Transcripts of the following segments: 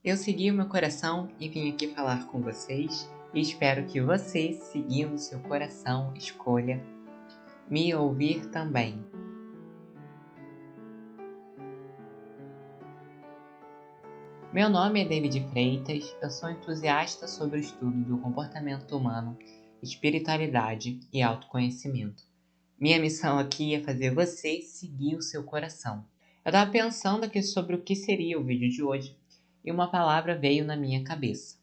Eu segui o meu coração e vim aqui falar com vocês e espero que você, seguindo seu coração, escolha me ouvir também. Meu nome é David Freitas, eu sou entusiasta sobre o estudo do comportamento humano, espiritualidade e autoconhecimento. Minha missão aqui é fazer você seguir o seu coração. Eu estava pensando aqui sobre o que seria o vídeo de hoje e uma palavra veio na minha cabeça: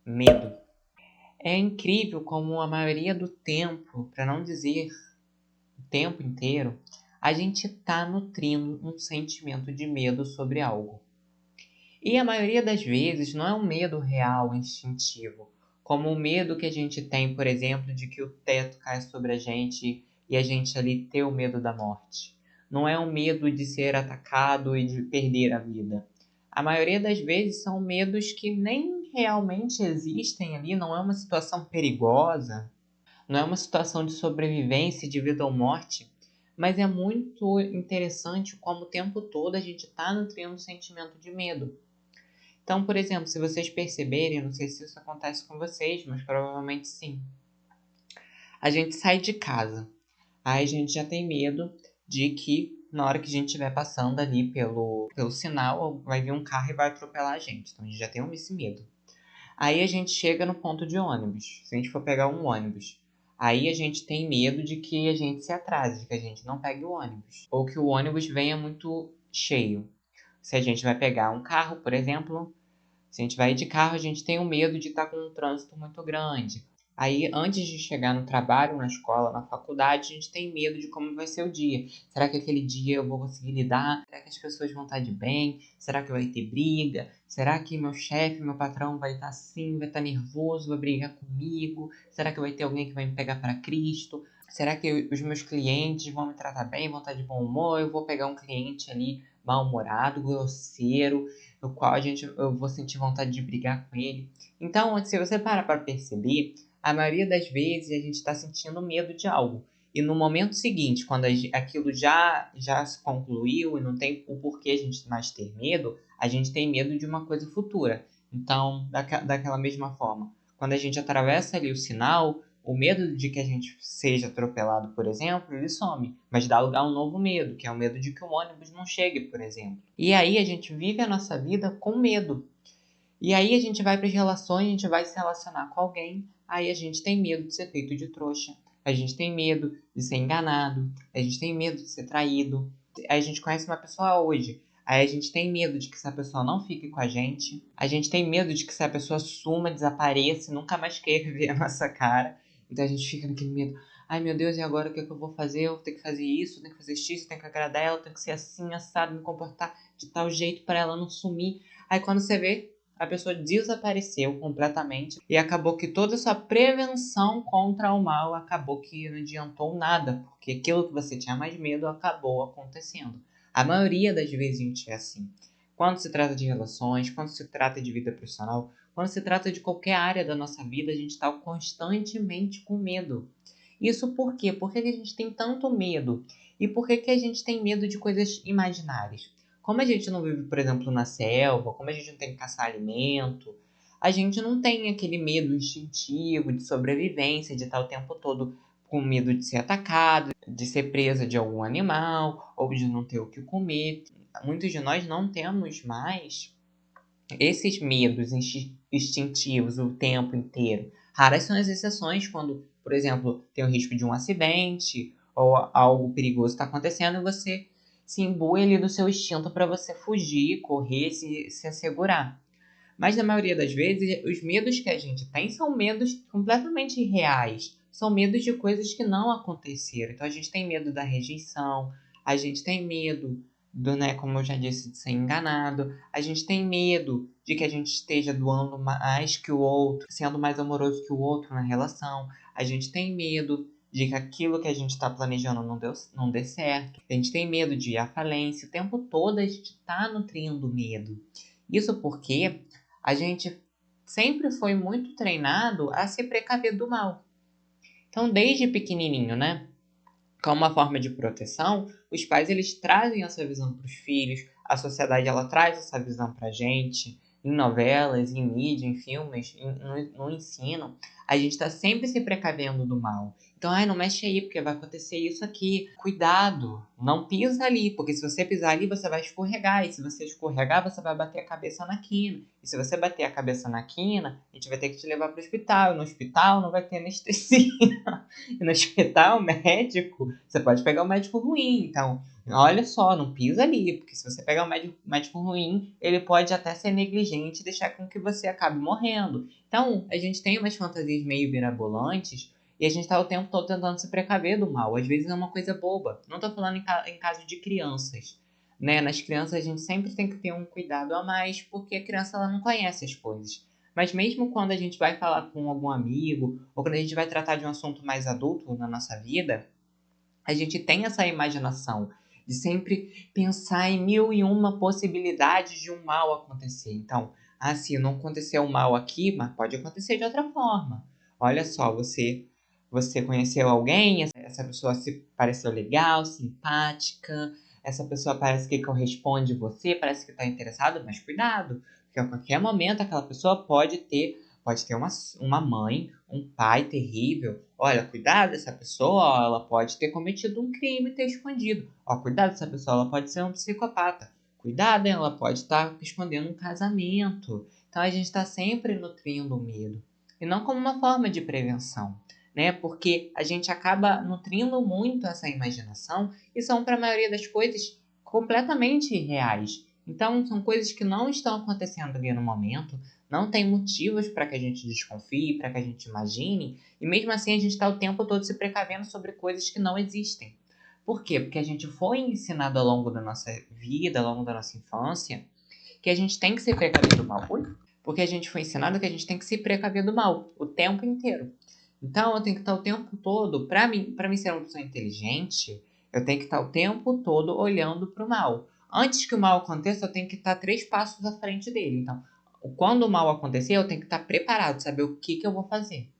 medo. É incrível como a maioria do tempo, para não dizer o tempo inteiro, a gente está nutrindo um sentimento de medo sobre algo. E a maioria das vezes não é um medo real, instintivo, como o medo que a gente tem, por exemplo, de que o teto cai sobre a gente e a gente ali ter o medo da morte. Não é um medo de ser atacado e de perder a vida. A maioria das vezes são medos que nem realmente existem ali, não é uma situação perigosa, não é uma situação de sobrevivência, de vida ou morte, mas é muito interessante como o tempo todo a gente está nutrindo um sentimento de medo. Então, por exemplo, se vocês perceberem, eu não sei se isso acontece com vocês, mas provavelmente sim. A gente sai de casa, aí a gente já tem medo de que na hora que a gente estiver passando ali pelo sinal, vai vir um carro e vai atropelar a gente. Então a gente já tem esse medo. Aí a gente chega no ponto de ônibus, se a gente for pegar um ônibus. Aí a gente tem medo de que a gente se atrase, de que a gente não pegue o ônibus. Ou que o ônibus venha muito cheio. Se a gente vai pegar um carro, por exemplo, se a gente vai de carro, a gente tem o medo de estar com um trânsito muito grande. Aí, antes de chegar no trabalho, na escola, na faculdade, a gente tem medo de como vai ser o dia. Será que aquele dia eu vou conseguir lidar? Será que as pessoas vão estar de bem? Será que vai ter briga? Será que meu chefe, meu patrão vai estar assim, vai estar nervoso, vai brigar comigo? Será que vai ter alguém que vai me pegar para Cristo? Será que os meus clientes vão me tratar bem, vão estar de bom humor? Eu vou pegar um cliente ali mal-humorado, grosseiro, no qual eu vou sentir vontade de brigar com ele. Então, se você parar para perceber, a maioria das vezes a gente está sentindo medo de algo. E no momento seguinte, quando aquilo já se concluiu e não tem o porquê a gente mais ter medo, a gente tem medo de uma coisa futura. Então, daquela mesma forma, quando a gente atravessa ali o sinal, o medo de que a gente seja atropelado, por exemplo, ele some, mas dá lugar a um novo medo, que é o medo de que o ônibus não chegue, por exemplo. E aí a gente vive a nossa vida com medo. E aí a gente vai para as relações, a gente vai se relacionar com alguém, aí a gente tem medo de ser feito de trouxa, a gente tem medo de ser enganado, a gente tem medo de ser traído. Aí a gente conhece uma pessoa hoje, aí a gente tem medo de que essa pessoa não fique com a gente tem medo de que essa pessoa suma, desapareça e nunca mais queira ver a nossa cara. Então a gente fica naquele medo. Ai meu Deus, e agora o que é que eu vou fazer? Eu tenho que fazer isso, eu tenho que fazer X, eu tenho que agradar ela, eu tenho que ser assim, assado, me comportar de tal jeito para ela não sumir. Aí quando você vê, a pessoa desapareceu completamente e acabou que toda essa prevenção contra o mal acabou que não adiantou nada, porque aquilo que você tinha mais medo acabou acontecendo. A maioria das vezes a gente é assim. Quando se trata de relações, quando se trata de vida profissional, quando se trata de qualquer área da nossa vida, a gente está constantemente com medo. Isso por quê? Por que a gente tem tanto medo? E por que a gente tem medo de coisas imaginárias? Como a gente não vive, por exemplo, na selva, como a gente não tem que caçar alimento, a gente não tem aquele medo instintivo de sobrevivência, de estar o tempo todo com medo de ser atacado, de ser presa de algum animal, ou de não ter o que comer. Muitos de nós não temos mais esses medos instintivos o tempo inteiro. Raras são as exceções quando, por exemplo, tem o risco de um acidente ou algo perigoso está acontecendo e você se imbui ali do seu instinto para você fugir, correr, se assegurar. Mas na maioria das vezes, os medos que a gente tem são medos completamente irreais. São medos de coisas que não aconteceram. Então a gente tem medo da rejeição, a gente tem medo do, né, como eu já disse, de ser enganado. A gente tem medo de que a gente esteja doando mais que o outro, sendo mais amoroso que o outro na relação. A gente tem medo de que aquilo que a gente está planejando não dê certo. A gente tem medo de ir à falência. O tempo todo a gente está nutrindo medo. Isso porque a gente sempre foi muito treinado a se precaver do mal. Então, desde pequenininho, né? Como uma forma de proteção, os pais eles trazem essa visão para os filhos, a sociedade ela traz essa visão para a gente, em novelas, em mídia, em filmes, no ensino, a gente está sempre se precavendo do mal. Então, ai, não mexe aí, porque vai acontecer isso aqui. Cuidado, não pisa ali, porque se você pisar ali, você vai escorregar. E se você escorregar, você vai bater a cabeça na quina. E se você bater a cabeça na quina, a gente vai ter que te levar para o hospital. E no hospital não vai ter anestesia. E no hospital médico, você pode pegar um médico ruim. Então, olha só, não pisa ali, porque se você pegar um médico ruim, ele pode até ser negligente e deixar com que você acabe morrendo. Então, a gente tem umas fantasias meio mirabolantes e a gente tá o tempo todo tentando se precaver do mal. Às vezes é uma coisa boba. Não tô falando em caso de crianças. Né? Nas crianças a gente sempre tem que ter um cuidado a mais, porque a criança ela não conhece as coisas. Mas mesmo quando a gente vai falar com algum amigo, ou quando a gente vai tratar de um assunto mais adulto na nossa vida, a gente tem essa imaginação de sempre pensar em mil e uma possibilidades de um mal acontecer. Então, se não aconteceu um mal aqui, mas pode acontecer de outra forma. Olha só, você conheceu alguém, essa pessoa se pareceu legal, simpática, essa pessoa parece que corresponde a você, parece que está interessado, mas cuidado, porque a qualquer momento aquela pessoa pode ter uma mãe, um pai terrível. Olha, cuidado, essa pessoa, ó, ela pode ter cometido um crime e ter escondido. Ó, cuidado, essa pessoa, ela pode ser um psicopata. Cuidado, ela pode estar escondendo um casamento. Então a gente está sempre nutrindo o medo. E não como uma forma de prevenção, né? Porque a gente acaba nutrindo muito essa imaginação e são, para a maioria das coisas, completamente irreais. Então, são coisas que não estão acontecendo ali no momento, não tem motivos para que a gente desconfie, para que a gente imagine, e mesmo assim a gente está o tempo todo se precavendo sobre coisas que não existem. Por quê? Porque a gente foi ensinado ao longo da nossa vida, ao longo da nossa infância, que a gente tem que se precaver do mal. Porque a gente foi ensinado que a gente tem que se precaver do mal o tempo inteiro. Então eu tenho que estar o tempo todo, para mim ser uma pessoa inteligente, eu tenho que estar o tempo todo olhando para o mal. Antes que o mal aconteça, eu tenho que estar 3 passos à frente dele. Então, quando o mal acontecer, eu tenho que estar preparado, saber o que eu vou fazer.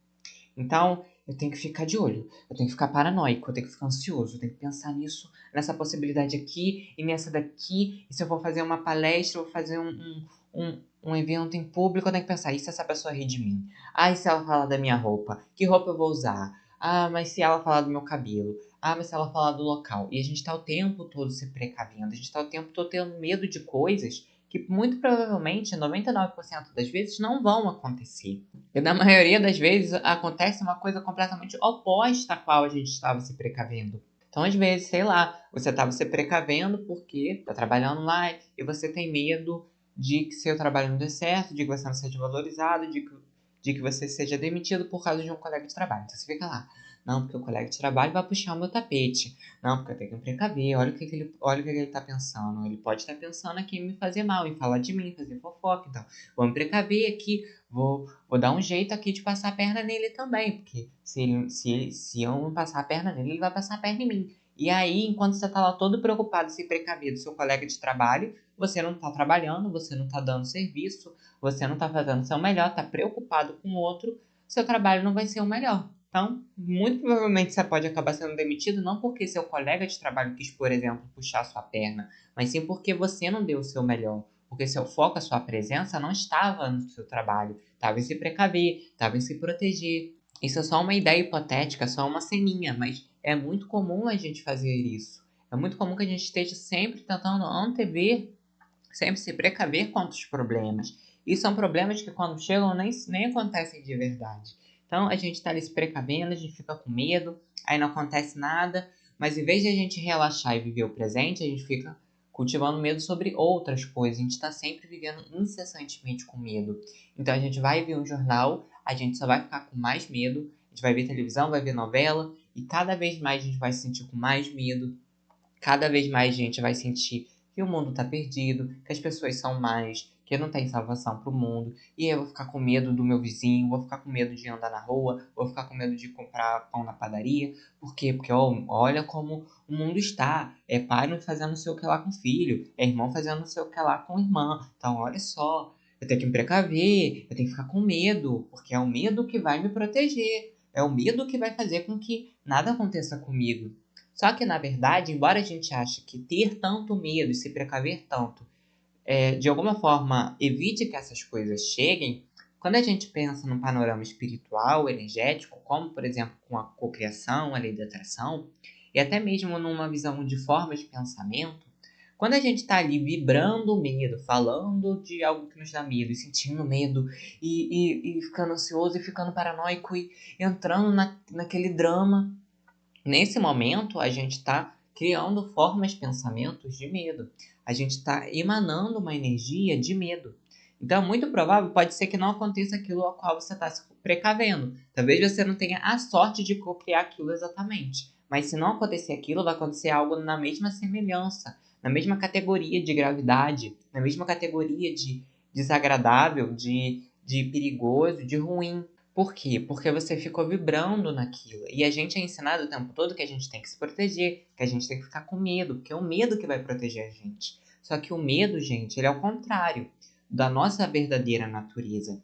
Então, eu tenho que ficar de olho, eu tenho que ficar paranoico, eu tenho que ficar ansioso, eu tenho que pensar nisso, nessa possibilidade aqui e nessa daqui. E se eu vou fazer uma palestra, eu vou fazer um evento em público, eu tenho que pensar, e se essa pessoa rir de mim? E se ela falar da minha roupa? Que roupa eu vou usar? Mas se ela falar do meu cabelo? Mas se ela falar do local? E a gente tá o tempo todo se precavendo, a gente tá o tempo todo tendo medo de coisas que muito provavelmente 99% das vezes não vão acontecer. E na maioria das vezes acontece uma coisa completamente oposta à qual a gente estava se precavendo. Então, às vezes, sei lá, você estava se precavendo porque está trabalhando lá e você tem medo de que seu trabalho não dê certo, de que você não seja valorizado, de que você seja demitido por causa de um colega de trabalho. Então você fica lá, não, porque o colega de trabalho vai puxar o meu tapete. Não, porque eu tenho que me precaver. Olha o que ele tá pensando. Ele pode estar pensando aqui em me fazer mal, em falar de mim, fazer fofoca. Então, vou me precaver aqui, vou dar um jeito aqui de passar a perna nele também. Porque se eu não passar a perna nele, ele vai passar a perna em mim. E aí, enquanto você tá lá todo preocupado, se precaver do seu colega de trabalho, você não tá trabalhando, você não tá dando serviço, você não tá fazendo o seu melhor, tá preocupado com o outro, seu trabalho não vai ser o melhor. Então, muito provavelmente você pode acabar sendo demitido não porque seu colega de trabalho quis, por exemplo, puxar sua perna, mas sim porque você não deu o seu melhor. Porque seu foco, a sua presença não estava no seu trabalho, estava em se precaver, estava em se proteger. Isso é só uma ideia hipotética, só uma ceninha, mas é muito comum a gente fazer isso. É muito comum que a gente esteja sempre tentando antever, sempre se precaver contra os problemas. E são problemas que quando chegam nem acontecem de verdade. Então a gente está ali se precavendo, a gente fica com medo, aí não acontece nada, mas em vez de a gente relaxar e viver o presente, a gente fica cultivando medo sobre outras coisas. A gente está sempre vivendo incessantemente com medo. Então a gente vai ver um jornal, a gente só vai ficar com mais medo, a gente vai ver televisão, vai ver novela, e cada vez mais a gente vai se sentir com mais medo, cada vez mais a gente vai sentir que o mundo tá perdido, que as pessoas são más, que não tem salvação pro mundo. E eu vou ficar com medo do meu vizinho, vou ficar com medo de andar na rua, vou ficar com medo de comprar pão na padaria. Por quê? Porque olha como o mundo está. É pai não fazendo não sei o que lá com o filho, é irmão fazendo não sei o que lá com a irmã. Então olha só, eu tenho que me precaver, eu tenho que ficar com medo, porque é o medo que vai me proteger. É o medo que vai fazer com que nada aconteça comigo. Só que, na verdade, embora a gente ache que ter tanto medo e se precaver tanto de alguma forma, evite que essas coisas cheguem, quando a gente pensa num panorama espiritual, energético, como, por exemplo, com a cocriação, a lei da atração, e até mesmo numa visão de forma de pensamento, quando a gente está ali vibrando o medo, falando de algo que nos dá medo, e sentindo medo, e ficando ansioso, e ficando paranoico, e entrando naquele drama, nesse momento a gente está criando formas, pensamentos de medo. A gente está emanando uma energia de medo. Então, muito provável, pode ser que não aconteça aquilo ao qual você está se precavendo. Talvez você não tenha a sorte de criar aquilo exatamente. Mas se não acontecer aquilo, vai acontecer algo na mesma semelhança, na mesma categoria de gravidade, na mesma categoria de desagradável, de perigoso, de ruim. Por quê? Porque você ficou vibrando naquilo. E a gente é ensinado o tempo todo que a gente tem que se proteger, que a gente tem que ficar com medo, porque é o medo que vai proteger a gente. Só que o medo, gente, ele é o contrário da nossa verdadeira natureza.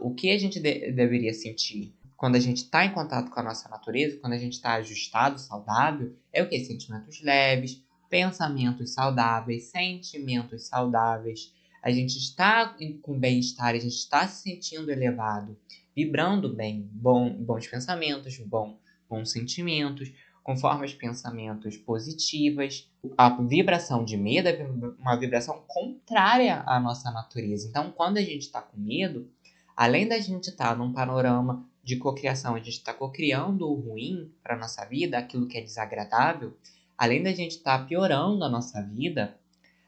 O que a gente deveria sentir quando a gente está em contato com a nossa natureza, quando a gente está ajustado, saudável, é o que? Sentimentos leves, pensamentos saudáveis, sentimentos saudáveis. A gente está com bem-estar, a gente está se sentindo elevado, vibrando bem, bons pensamentos, bons sentimentos, com formas de pensamentos positivas. A vibração de medo é uma vibração contrária à nossa natureza. Então, quando a gente está com medo, além da gente estar num panorama de cocriação, a gente está cocriando o ruim para a nossa vida, aquilo que é desagradável, além da gente estar piorando a nossa vida,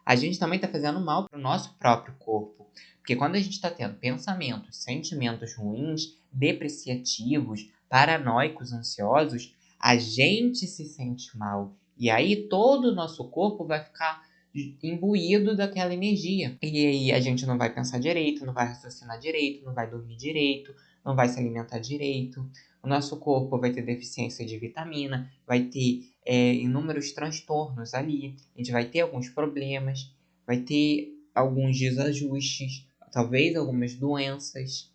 a gente também está fazendo mal para o nosso próprio corpo. Porque quando a gente está tendo pensamentos, sentimentos ruins, depreciativos, paranoicos, ansiosos, a gente se sente mal. E aí todo o nosso corpo vai ficar imbuído daquela energia. E aí a gente não vai pensar direito, não vai raciocinar direito, não vai dormir direito, não vai se alimentar direito. O nosso corpo vai ter deficiência de vitamina, vai ter inúmeros transtornos ali, a gente vai ter alguns problemas, vai ter alguns desajustes, talvez algumas doenças.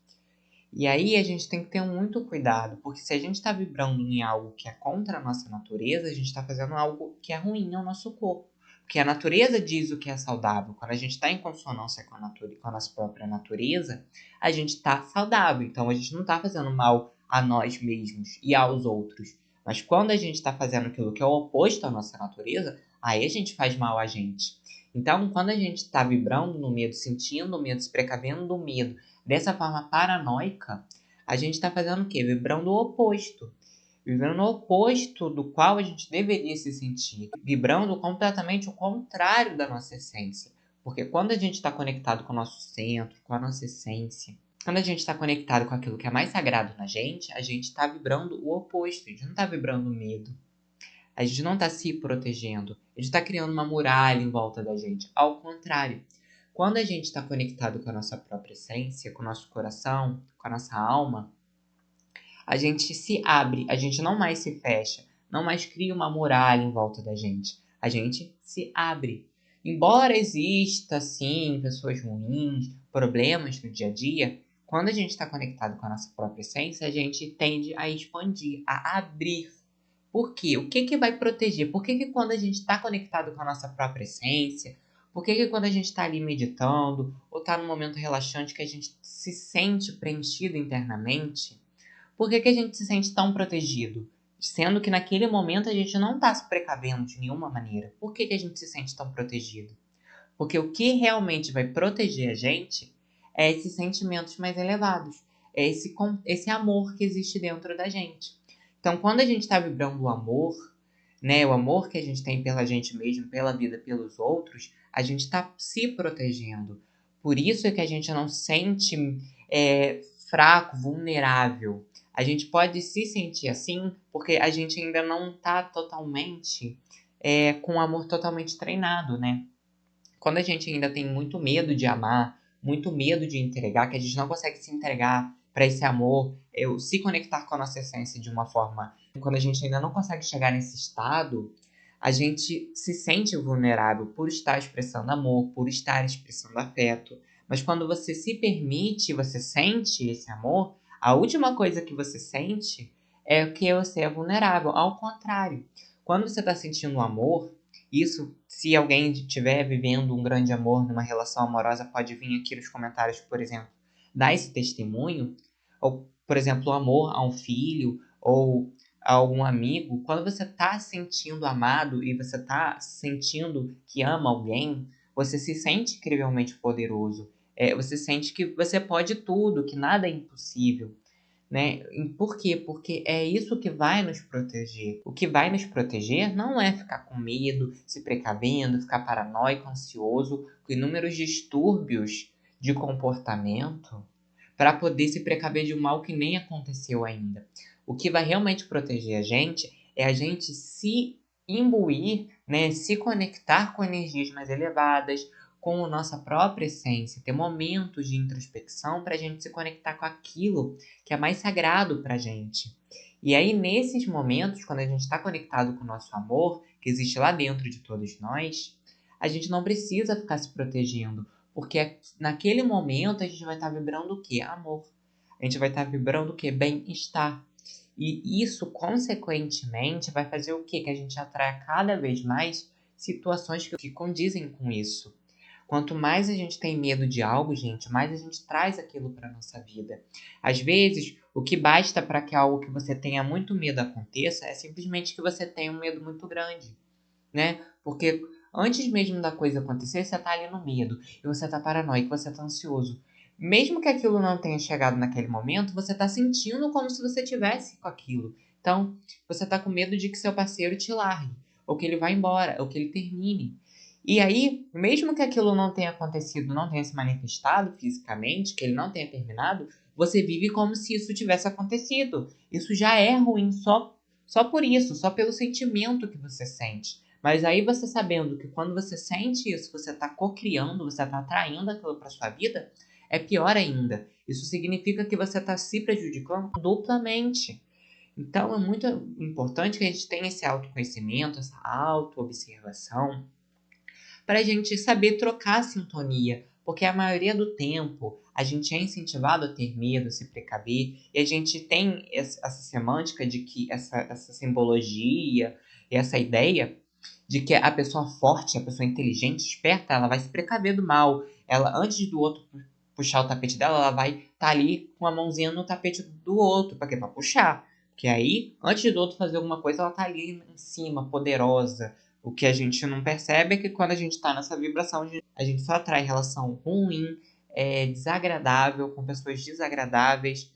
E aí a gente tem que ter muito cuidado, porque se a gente está vibrando em algo que é contra a nossa natureza, a gente está fazendo algo que é ruim ao nosso corpo. Porque a natureza diz o que é saudável. Quando a gente está em consonância com a nossa própria natureza, a gente está saudável. Então a gente não está fazendo mal a nós mesmos e aos outros. Mas quando a gente está fazendo aquilo que é o oposto à nossa natureza, aí a gente faz mal a gente. Então, quando a gente está vibrando no medo, sentindo o medo, se precavendo do medo, dessa forma paranoica, a gente está fazendo o quê? Vibrando o oposto. Vibrando o oposto do qual a gente deveria se sentir. Vibrando completamente o contrário da nossa essência. Porque quando a gente está conectado com o nosso centro, com a nossa essência, quando a gente está conectado com aquilo que é mais sagrado na gente, a gente está vibrando o oposto. A gente não está vibrando medo. A gente não está se protegendo. A gente está criando uma muralha em volta da gente. Ao contrário. Quando a gente está conectado com a nossa própria essência, com o nosso coração, com a nossa alma, a gente se abre, a gente não mais se fecha, não mais cria uma muralha em volta da gente. A gente se abre. Embora exista, sim, pessoas ruins, problemas no dia a dia, quando a gente está conectado com a nossa própria essência, a gente tende a expandir, a abrir. Por quê? O que vai proteger? Por que quando a gente está conectado com a nossa própria essência, por que quando a gente está ali meditando, ou está num momento relaxante que a gente se sente preenchido internamente, por que a gente se sente tão protegido? Sendo que naquele momento a gente não está se precavendo de nenhuma maneira. Por que a gente se sente tão protegido? Porque o que realmente vai proteger a gente é esses sentimentos mais elevados. É esse amor que existe dentro da gente. Então, quando a gente está vibrando o amor, né, o amor que a gente tem pela gente mesmo, pela vida, pelos outros, a gente está se protegendo. Por isso é que a gente não se sente fraco, vulnerável. A gente pode se sentir assim porque a gente ainda não está totalmente com o amor totalmente treinado, né? Quando a gente ainda tem muito medo de amar, muito medo de entregar, que a gente não consegue se entregar para esse amor, se conectar com a nossa essência de uma forma. Quando a gente ainda não consegue chegar nesse estado, a gente se sente vulnerável por estar expressando amor, por estar expressando afeto. Mas quando você se permite, você sente esse amor, a última coisa que você sente é que você é vulnerável. Ao contrário, quando você está sentindo amor, Isso, se alguém estiver vivendo um grande amor numa relação amorosa, pode vir aqui nos comentários, por exemplo, dar esse testemunho. Ou, por exemplo, o amor a um filho ou a algum amigo. Quando você está se sentindo amado e você está sentindo que ama alguém, você se sente incrivelmente poderoso. Você sente que você pode tudo, que nada é impossível. Né? Por quê? Porque é isso que vai nos proteger. O que vai nos proteger não é ficar com medo, se precavendo, ficar paranoico, ansioso, com inúmeros distúrbios de comportamento para poder se precaver de um mal que nem aconteceu ainda. O que vai realmente proteger a gente é a gente se imbuir, né? Se conectar com energias mais elevadas, com a nossa própria essência, ter momentos de introspecção para a gente se conectar com aquilo que é mais sagrado para a gente. E aí, nesses momentos, quando a gente está conectado com o nosso amor, que existe lá dentro de todos nós, a gente não precisa ficar se protegendo, porque naquele momento a gente vai estar vibrando o quê? Amor. A gente vai estar vibrando o quê? Bem-estar. E isso, consequentemente, vai fazer o quê? Que a gente atraia cada vez mais situações que condizem com isso. Quanto mais a gente tem medo de algo, gente, mais a gente traz aquilo para nossa vida. Às vezes, o que basta para que algo que você tenha muito medo aconteça é simplesmente que você tenha um medo muito grande, né? Porque antes mesmo da coisa acontecer, você tá ali no medo, e você tá paranoico, você tá ansioso. Mesmo que aquilo não tenha chegado naquele momento, você tá sentindo como se você tivesse com aquilo. Então, você tá com medo de que seu parceiro te largue, ou que ele vá embora, ou que ele termine. E aí, mesmo que aquilo não tenha acontecido, não tenha se manifestado fisicamente, que ele não tenha terminado, você vive como se isso tivesse acontecido. Isso já é ruim só por isso, só pelo sentimento que você sente. Mas aí você sabendo que quando você sente isso, você está cocriando, você está atraindo aquilo para sua vida, é pior ainda. Isso significa que você está se prejudicando duplamente. Então é muito importante que a gente tenha esse autoconhecimento, essa autoobservação, para a gente saber trocar a sintonia. Porque a maioria do tempo a gente é incentivado a ter medo, a se precaver, e a gente tem essa semântica de que essa simbologia e essa ideia de que a pessoa forte, a pessoa inteligente, esperta, ela vai se precaver do mal. Ela, antes do outro puxar o tapete dela, ela vai estar ali com a mãozinha no tapete do outro, para quê? Para puxar. Porque aí, antes do outro fazer alguma coisa, ela tá ali em cima, poderosa. O que a gente não percebe é que quando a gente tá nessa vibração, a gente só atrai relação ruim, desagradável, com pessoas desagradáveis,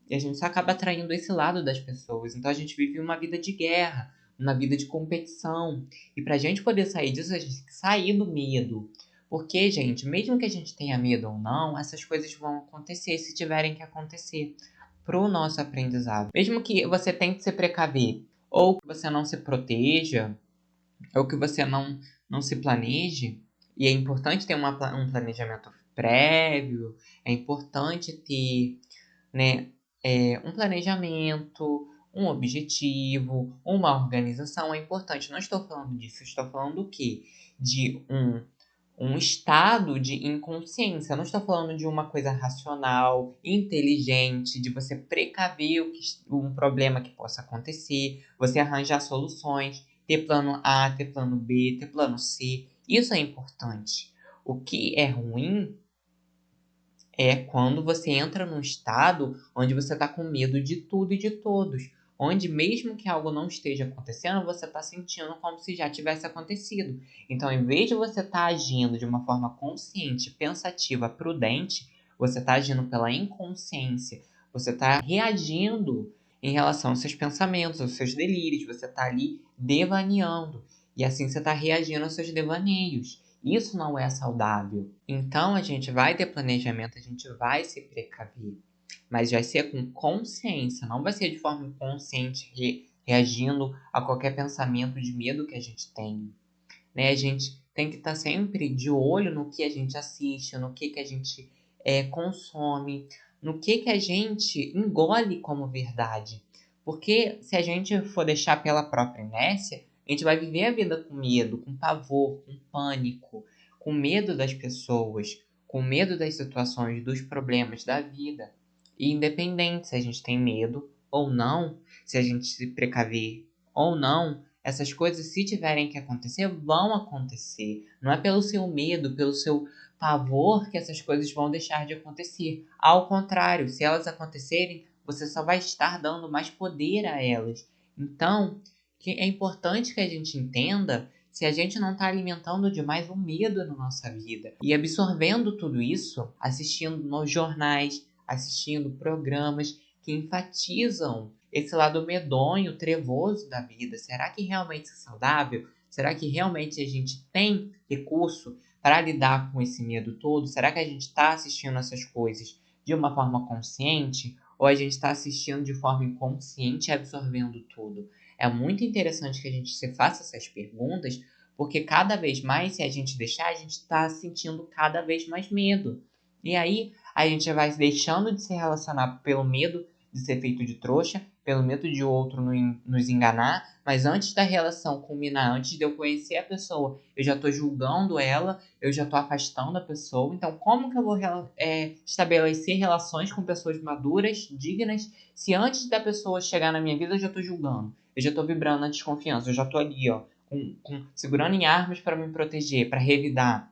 e a gente só acaba atraindo esse lado das pessoas. Então a gente vive uma vida de guerra, uma vida de competição. E pra gente poder sair disso, a gente tem que sair do medo. Porque, gente, mesmo que a gente tenha medo ou não, essas coisas vão acontecer se tiverem que acontecer pro nosso aprendizado. Mesmo que você tente se precaver, ou que você não se proteja, ou que você não se planeje, e é importante ter um planejamento prévio, é importante ter, né, um planejamento, um objetivo, uma organização, é importante. Não estou falando disso, estou falando do quê? De um estado de inconsciência. Eu não estou falando de uma coisa racional, inteligente, de você precaver um problema que possa acontecer, você arranjar soluções, ter plano A, ter plano B, ter plano C. Isso é importante. O que é ruim é quando você entra num estado onde você está com medo de tudo e de todos. Onde, mesmo que algo não esteja acontecendo, você está sentindo como se já tivesse acontecido. Então, em vez de você estar agindo de uma forma consciente, pensativa, prudente, você está agindo pela inconsciência. Você está reagindo em relação aos seus pensamentos, aos seus delírios. Você está ali devaneando. E assim você está reagindo aos seus devaneios. Isso não é saudável. Então a gente vai ter planejamento, a gente vai se precaver, mas vai ser com consciência, não vai ser de forma inconsciente reagindo a qualquer pensamento de medo que a gente tem. Né? A gente tem que estar sempre de olho no que a gente assiste, no que a gente consome, no que a gente engole como verdade. Porque se a gente for deixar pela própria inércia, a gente vai viver a vida com medo, com pavor, com pânico, com medo das pessoas, com medo das situações, dos problemas da vida. E independente se a gente tem medo ou não, se a gente se precaver ou não, Essas coisas, se tiverem que acontecer, vão acontecer. Não é pelo seu medo, pelo seu pavor que essas coisas vão deixar de acontecer. Ao contrário, se elas acontecerem, você só vai estar dando mais poder a elas. Então, é importante que a gente entenda se a gente não está alimentando demais o medo na nossa vida e absorvendo tudo isso, assistindo nos jornais, assistindo programas que enfatizam esse lado medonho, trevoso da vida. Será que realmente isso é saudável? Será que realmente a gente tem recurso para lidar com esse medo todo? Será que a gente está assistindo essas coisas de uma forma consciente ou a gente está assistindo de forma inconsciente e absorvendo tudo? É muito interessante que a gente se faça essas perguntas, porque cada vez mais, se a gente deixar, a gente está sentindo cada vez mais medo. E aí a gente vai deixando de se relacionar pelo medo de ser feito de trouxa, pelo medo de outro nos enganar, mas antes da relação culminar, antes de eu conhecer a pessoa, eu já estou julgando ela, eu já estou afastando a pessoa. Então, como que eu vou estabelecer relações com pessoas maduras, dignas, se antes da pessoa chegar na minha vida eu já estou julgando, eu já estou vibrando na desconfiança, eu já estou ali, ó, segurando em armas para me proteger, para revidar?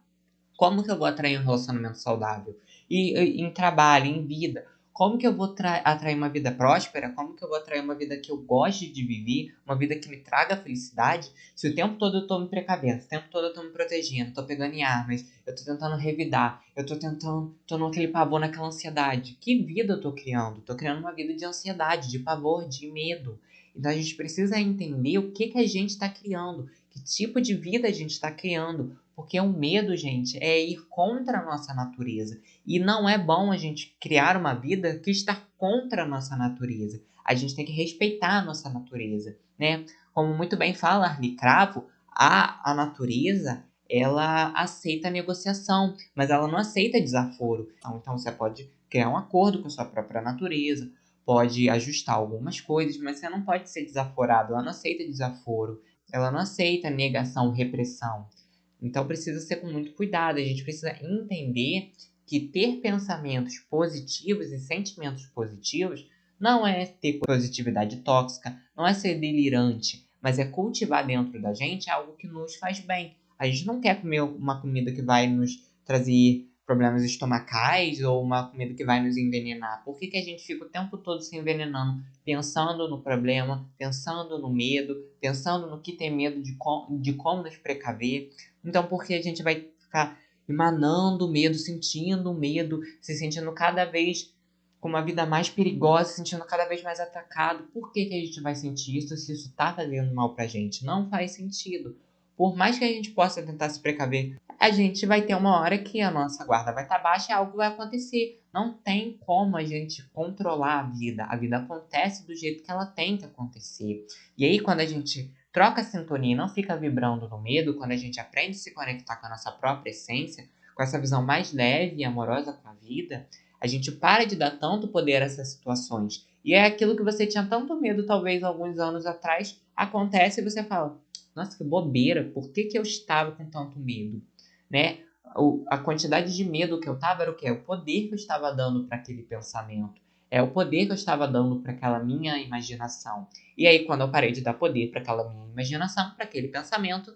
Como que eu vou atrair um relacionamento saudável? E em trabalho, em vida, como que eu vou atrair uma vida próspera? Como que eu vou atrair uma vida que eu goste de viver? Uma vida que me traga felicidade? Se o tempo todo eu tô me precavendo, o tempo todo eu tô me protegendo, tô pegando em armas, eu tô tentando revidar, eu tô tentando, tô naquele pavor, naquela ansiedade. Que vida eu tô criando? Tô criando uma vida de ansiedade, de pavor, de medo. Então a gente precisa entender o que a gente está criando, que tipo de vida a gente está criando. Porque o medo, gente, é ir contra a nossa natureza. E não é bom a gente criar uma vida que está contra a nossa natureza. A gente tem que respeitar a nossa natureza, né? Como muito bem fala Arli Cravo, a natureza, ela aceita a negociação, mas ela não aceita desaforo. Então você pode criar um acordo com a sua própria natureza, pode ajustar algumas coisas, mas você não pode ser desaforado. Ela não aceita desaforo, ela não aceita negação, repressão. Então precisa ser com muito cuidado, a gente precisa entender que ter pensamentos positivos e sentimentos positivos não é ter positividade tóxica, não é ser delirante, mas é cultivar dentro da gente algo que nos faz bem. A gente não quer comer uma comida que vai nos trazer problemas estomacais ou uma comida que vai nos envenenar. Por que a gente fica o tempo todo se envenenando, pensando no problema, pensando no medo, pensando no que tem medo de como nos precaver? Então, porque a gente vai ficar emanando medo, sentindo medo, se sentindo cada vez com uma vida mais perigosa, se sentindo cada vez mais atacado. Por que a gente vai sentir isso se isso tá fazendo mal pra gente? Não faz sentido. Por mais que a gente possa tentar se precaver, a gente vai ter uma hora que a nossa guarda vai estar baixa e algo vai acontecer. Não tem como a gente controlar a vida. A vida acontece do jeito que ela tem que acontecer. E aí, quando a gente troca a sintonia e não fica vibrando no medo, quando a gente aprende a se conectar com a nossa própria essência, com essa visão mais leve e amorosa com a vida, a gente para de dar tanto poder a essas situações. E é aquilo que você tinha tanto medo, talvez, alguns anos atrás, acontece e você fala, nossa, que bobeira, por que eu estava com tanto medo? Né? A quantidade de medo que eu estava era o quê? O poder que eu estava dando para aquele pensamento. É o poder que eu estava dando para aquela minha imaginação. E aí, quando eu parei de dar poder para aquela minha imaginação, para aquele pensamento,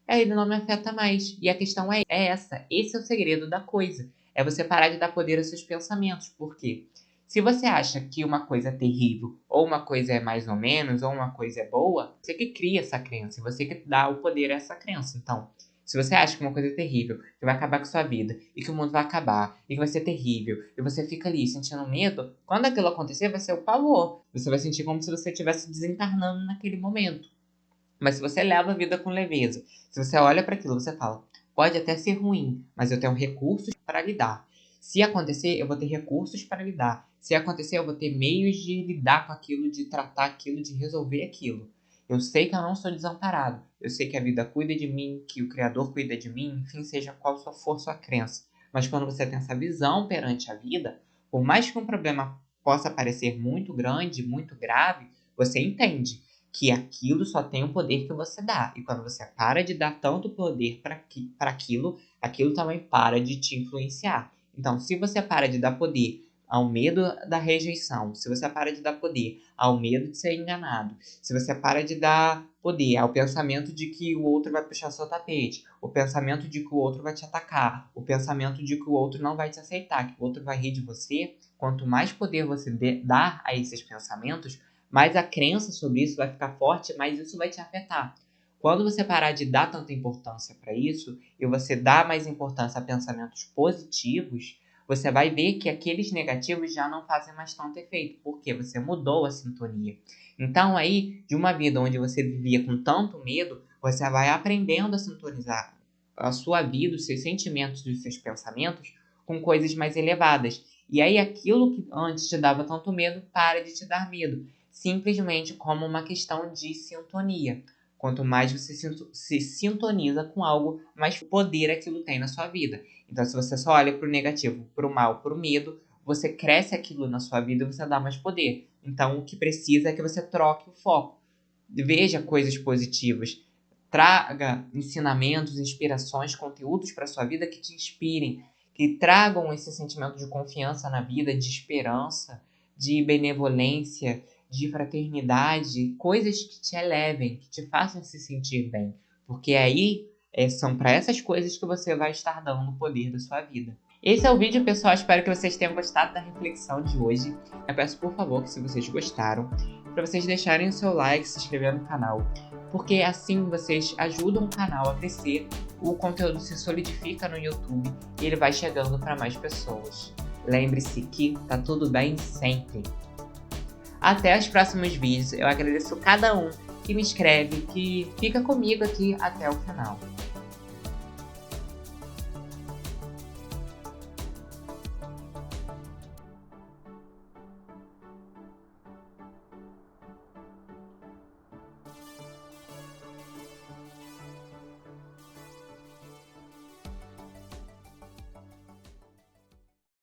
aí ele não me afeta mais. E a questão é essa. Esse é o segredo da coisa. É você parar de dar poder aos seus pensamentos. Por quê? Se você acha que uma coisa é terrível, ou uma coisa é mais ou menos, ou uma coisa é boa, você que cria essa crença, você que dá o poder a essa crença. Então, se você acha que uma coisa é terrível, que vai acabar com a sua vida, e que o mundo vai acabar, e que vai ser terrível, e você fica ali sentindo medo, quando aquilo acontecer, vai ser o pavor. Você vai sentir como se você estivesse desencarnando naquele momento. Mas se você leva a vida com leveza, se você olha para aquilo, você fala, pode até ser ruim, mas eu tenho recursos para lidar. Se acontecer, eu vou ter recursos para lidar. Se acontecer, eu vou ter meios de lidar com aquilo, de tratar aquilo, de resolver aquilo. Eu sei que eu não sou desamparado. Eu sei que a vida cuida de mim, que o Criador cuida de mim, enfim, seja qual for sua crença. Mas quando você tem essa visão perante a vida, por mais que um problema possa parecer muito grande, muito grave, você entende que aquilo só tem o poder que você dá. E quando você para de dar tanto poder para aquilo, aquilo também para de te influenciar. Então, se você para de dar poder ao medo da rejeição, se você para de dar poder ao medo de ser enganado, se você para de dar poder ao pensamento de que o outro vai puxar seu tapete, o pensamento de que o outro vai te atacar, o pensamento de que o outro não vai te aceitar, que o outro vai rir de você, quanto mais poder você dar a esses pensamentos, mais a crença sobre isso vai ficar forte, mais isso vai te afetar. Quando você parar de dar tanta importância para isso e você dar mais importância a pensamentos positivos, você vai ver que aqueles negativos já não fazem mais tanto efeito, porque você mudou a sintonia. Então aí, de uma vida onde você vivia com tanto medo, você vai aprendendo a sintonizar a sua vida, os seus sentimentos e os seus pensamentos com coisas mais elevadas. E aí aquilo que antes te dava tanto medo, para de te dar medo. Simplesmente como uma questão de sintonia. Quanto mais você se sintoniza com algo, mais poder aquilo tem na sua vida. Então, se você só olha para o negativo, para o mal, para o medo, você cresce aquilo na sua vida e você dá mais poder. Então, o que precisa é que você troque o foco. Veja coisas positivas. Traga ensinamentos, inspirações, conteúdos para a sua vida que te inspirem, que tragam esse sentimento de confiança na vida, de esperança, de benevolência, de fraternidade, coisas que te elevem, que te façam se sentir bem. Porque aí são para essas coisas que você vai estar dando o poder da sua vida. Esse é o vídeo, pessoal. Espero que vocês tenham gostado da reflexão de hoje. Eu peço, por favor, que se vocês gostaram, para vocês deixarem o seu like, se inscrever no canal, porque assim vocês ajudam o canal a crescer, o conteúdo se solidifica no YouTube e ele vai chegando para mais pessoas. Lembre-se que tá tudo bem sempre. Até os próximos vídeos. Eu agradeço cada um que me inscreve, que fica comigo aqui até o final.